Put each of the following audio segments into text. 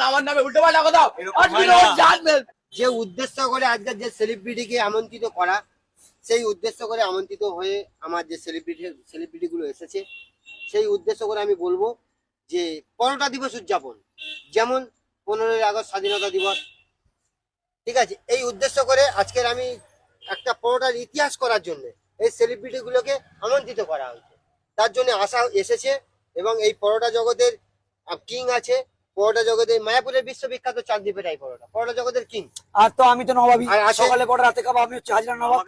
আমার নামে উল্টো পাল্টা কথা যে উদ্দেশ্য করে আজকে যে সেলিব্রিটিকে আমন্ত্রিত করা, সেই উদ্দেশ্য করে আমন্ত্রিত হয়ে আমার যে সেলিব্রিটি গুলো এসেছে, সেই উদ্দেশ্য করে আমি বলবো যে পরোটা দিবস উদযাপন, যেমন 15ই আগস্ট স্বাধীনতা দিবস, ঠিক আছে, এই উদ্দেশ্য করে আজকের আমি একটা পরোটার ইতিহাস করার জন্য এই সেলিব্রিটি গুলোকে আমন্ত্রিত করা হয়েছে। তার জন্য আসা এসেছে এবং এই পরোটা জগতের কিং আছে, পরোটা জগতের মায়াপুরের বিশ্ববিখ্যাত চাঁদদ্বীপের এই পরোটা জগতের কিং। আর তো আমি তো নবাবী, সকালে পড়া রাতে খাবো, আমি হচ্ছে হাজিরা নবাব।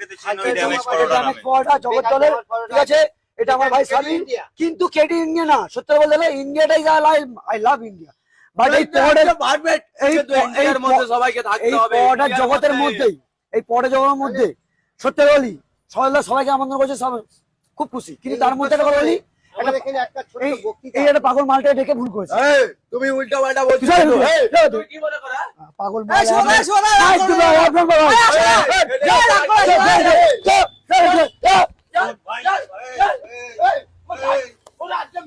পরোটা জগৎ দলের, ঠিক আছে, এটা আমার ভাই স্বামী, কিন্তু কেডি ইন্ডিয়া না, সত্যি বলতে গেলে ইন্ডিয়াটাই আই লাভ ইন্ডিয়া। বাট এই পরোটা জগতের মধ্যেই, এই পরোটা জগতের মধ্যে সত্যি বলি সবাইকে আমন্ত্রণ করছে, সব খুব খুশি, কিন্তু তার মধ্যে একটা কথা বলি, এই একটা পাগল মালটা ডেকে ভুল করেছে। তুমি উল্টো পাল্টা বলছো, কি মনে করা পাগল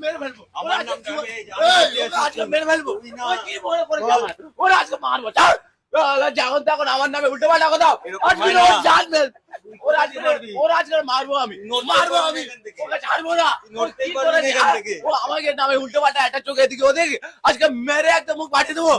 মেরে ফেলবো, মেরে ফেলবো, কি মনে করে ওরা আজকে মারবো, যখন তখন আমার নামে উল্টো পাল্টা কথা মারবো আমি, ওকে ছাড়বো না। ও আমাকে নামে উল্টো পাল্টা একটা চোখে দিকে ও দেখি আজকে মেরে একটা মুখ পাঠিয়ে দেবো।